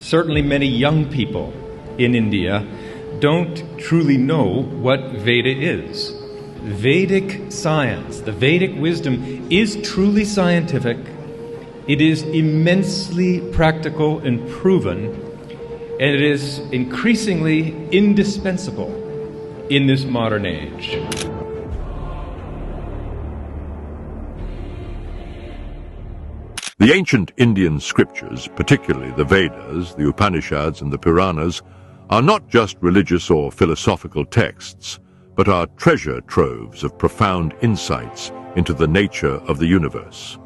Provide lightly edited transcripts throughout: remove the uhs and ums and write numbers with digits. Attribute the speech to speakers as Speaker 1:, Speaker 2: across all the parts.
Speaker 1: Certainly many young people in India don't truly know what Veda is. Vedic science, the Vedic wisdom, is truly scientific. It is immensely practical and proven, and it is increasingly indispensable in this modern age.
Speaker 2: The ancient Indian scriptures, particularly the Vedas, the Upanishads, and the Puranas, are not just religious or philosophical texts, but are treasure troves of profound insights into the nature of the universe.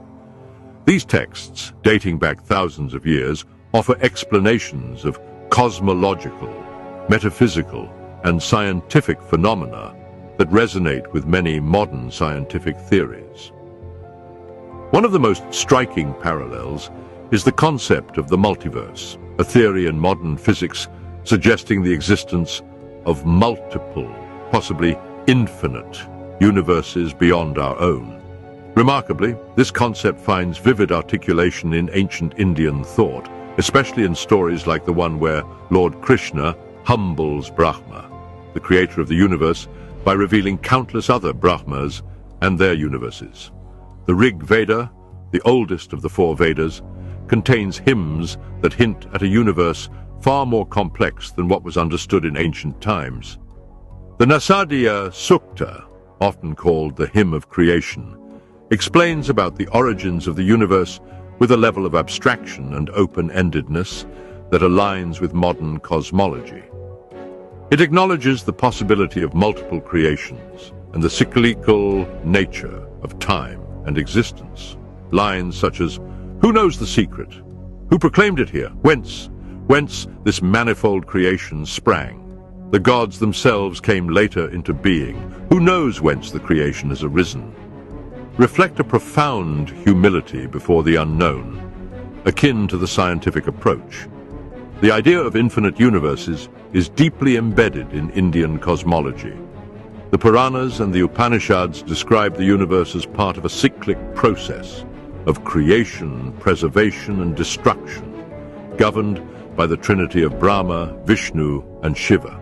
Speaker 2: These texts, dating back thousands of years, offer explanations of cosmological, metaphysical, and scientific phenomena that resonate with many modern scientific theories. One of the most striking parallels is the concept of the multiverse, a theory in modern physics suggesting the existence of multiple, possibly infinite, universes beyond our own. Remarkably, this concept finds vivid articulation in ancient Indian thought, especially in stories like the one where Lord Krishna humbles Brahma, the creator of the universe, by revealing countless other Brahmas and their universes. The Rig Veda, the oldest of the four Vedas, contains hymns that hint at a universe far more complex than what was understood in ancient times. The Nasadiya Sukta, often called the Hymn of Creation, explains about the origins of the universe with a level of abstraction and open-endedness that aligns with modern cosmology. It acknowledges the possibility of multiple creations and the cyclical nature of time and existence. Lines such as, "Who knows the secret? Who proclaimed it here? Whence this manifold creation sprang? The gods themselves came later into being. Who knows whence the creation has arisen?" reflect a profound humility before the unknown, akin to the scientific approach. The idea of infinite universes is deeply embedded in Indian cosmology. The Puranas and the Upanishads describe the universe as part of a cyclic process of creation, preservation, and destruction, governed by the trinity of Brahma, Vishnu, and Shiva.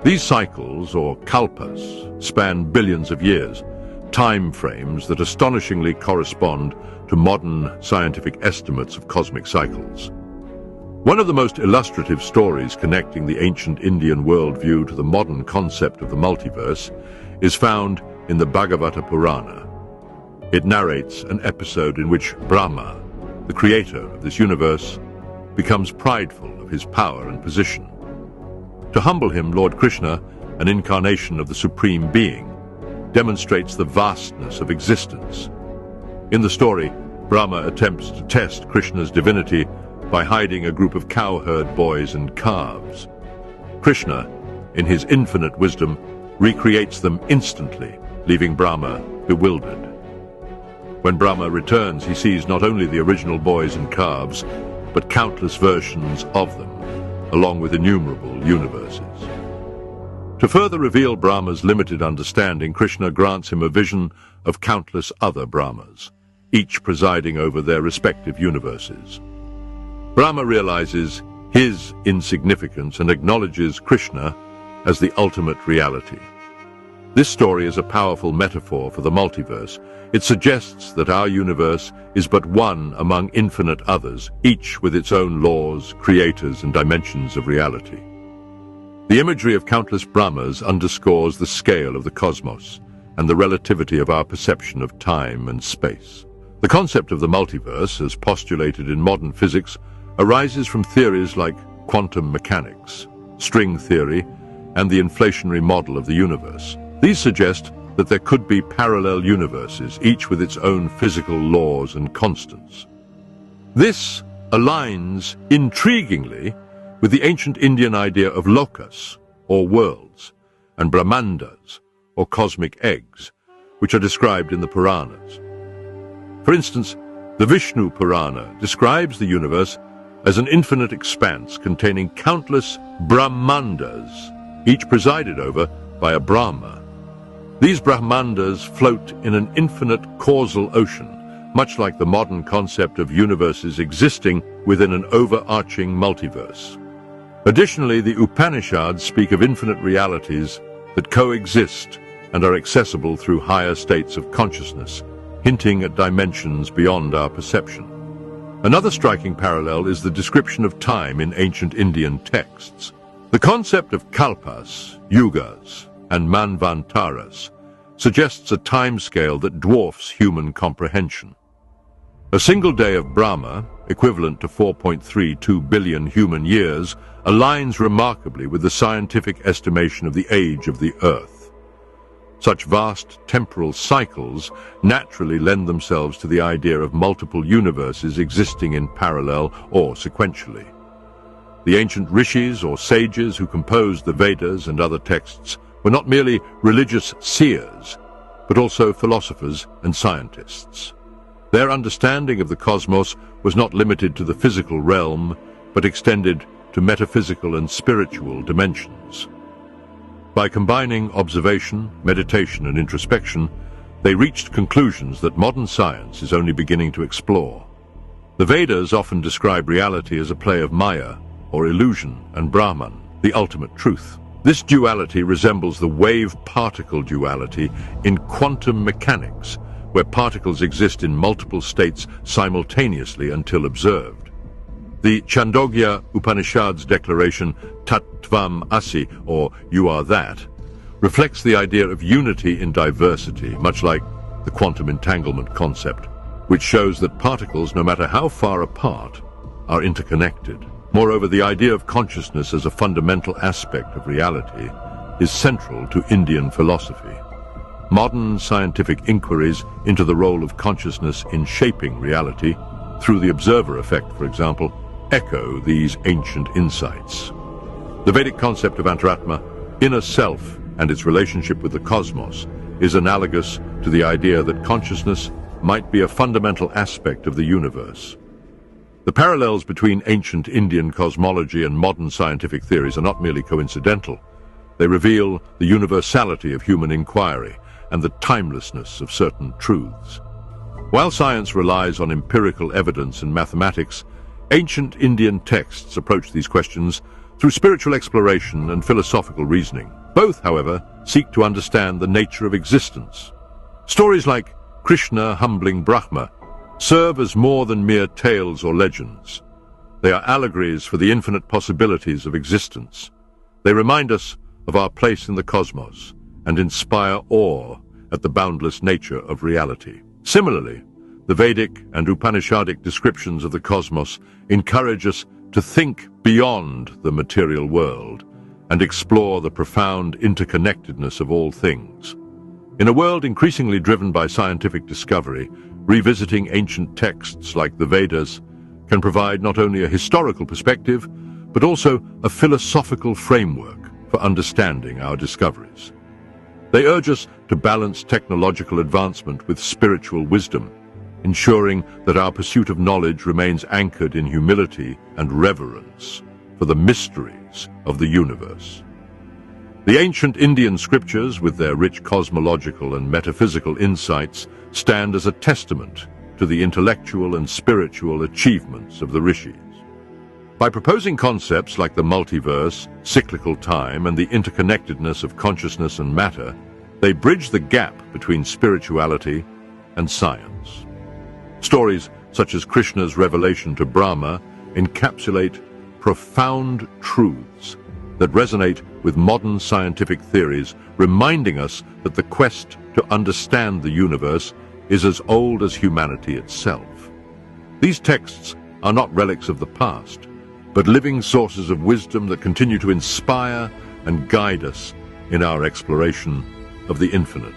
Speaker 2: These cycles, or kalpas, span billions of years, time frames that astonishingly correspond to modern scientific estimates of cosmic cycles. One of the most illustrative stories connecting the ancient Indian worldview to the modern concept of the multiverse is found in the Bhagavata Purana. It narrates an episode in which Brahma, the creator of this universe, becomes prideful of his power and position. To humble him, Lord Krishna, an incarnation of the Supreme Being, demonstrates the vastness of existence. In the story, Brahma attempts to test Krishna's divinity by hiding a group of cowherd boys and calves. Krishna, in his infinite wisdom, recreates them instantly, leaving Brahma bewildered. When Brahma returns, he sees not only the original boys and calves, but countless versions of them, along with innumerable universes. To further reveal Brahma's limited understanding, Krishna grants him a vision of countless other Brahmas, each presiding over their respective universes. Brahma realizes his insignificance and acknowledges Krishna as the ultimate reality. This story is a powerful metaphor for the multiverse. It suggests that our universe is but one among infinite others, each with its own laws, creators, and dimensions of reality. The imagery of countless Brahmas underscores the scale of the cosmos and the relativity of our perception of time and space. The concept of the multiverse, as postulated in modern physics, arises from theories like quantum mechanics, string theory, and the inflationary model of the universe. These suggest that there could be parallel universes, each with its own physical laws and constants. This aligns intriguingly with the ancient Indian idea of lokas, or worlds, and brahmandas, or cosmic eggs, which are described in the Puranas. For instance, the Vishnu Purana describes the universe as an infinite expanse containing countless brahmandas, each presided over by a Brahma. These brahmandas float in an infinite causal ocean, much like the modern concept of universes existing within an overarching multiverse. Additionally, the Upanishads speak of infinite realities that coexist and are accessible through higher states of consciousness, hinting at dimensions beyond our perception. Another striking parallel is the description of time in ancient Indian texts. The concept of kalpas, yugas, and manvantaras suggests a timescale that dwarfs human comprehension. A single day of Brahma, equivalent to 4.32 billion human years, aligns remarkably with the scientific estimation of the age of the Earth. Such vast temporal cycles naturally lend themselves to the idea of multiple universes existing in parallel or sequentially. The ancient rishis or sages who composed the Vedas and other texts were not merely religious seers, but also philosophers and scientists. Their understanding of the cosmos was not limited to the physical realm, but extended to metaphysical and spiritual dimensions. By combining observation, meditation, and introspection, they reached conclusions that modern science is only beginning to explore. The Vedas often describe reality as a play of Maya, or illusion, and Brahman, the ultimate truth. This duality resembles the wave-particle duality in quantum mechanics, where particles exist in multiple states simultaneously until observed. The Chandogya Upanishad's declaration, Tattvam Asi, or you are that, reflects the idea of unity in diversity, much like the quantum entanglement concept, which shows that particles, no matter how far apart, are interconnected. Moreover, the idea of consciousness as a fundamental aspect of reality is central to Indian philosophy. Modern scientific inquiries into the role of consciousness in shaping reality, through the observer effect, for example, echo these ancient insights. The Vedic concept of Antaratma, inner self, and its relationship with the cosmos is analogous to the idea that consciousness might be a fundamental aspect of the universe. The parallels between ancient Indian cosmology and modern scientific theories are not merely coincidental. They reveal the universality of human inquiry and the timelessness of certain truths. While science relies on empirical evidence and mathematics, ancient Indian texts approach these questions through spiritual exploration and philosophical reasoning. Both, however, seek to understand the nature of existence. Stories like Krishna humbling Brahma serve as more than mere tales or legends. They are allegories for the infinite possibilities of existence. They remind us of our place in the cosmos and inspire awe at the boundless nature of reality. Similarly, the Vedic and Upanishadic descriptions of the cosmos encourage us to think beyond the material world and explore the profound interconnectedness of all things. In a world increasingly driven by scientific discovery, revisiting ancient texts like the Vedas can provide not only a historical perspective, but also a philosophical framework for understanding our discoveries. They urge us to balance technological advancement with spiritual wisdom, ensuring that our pursuit of knowledge remains anchored in humility and reverence for the mysteries of the universe. The ancient Indian scriptures, with their rich cosmological and metaphysical insights, stand as a testament to the intellectual and spiritual achievements of the rishis. By proposing concepts like the multiverse, cyclical time, and the interconnectedness of consciousness and matter, they bridge the gap between spirituality and science. Stories such as Krishna's revelation to Brahma encapsulate profound truths that resonate with modern scientific theories, reminding us that the quest to understand the universe is as old as humanity itself. These texts are not relics of the past, but living sources of wisdom that continue to inspire and guide us in our exploration of the infinite.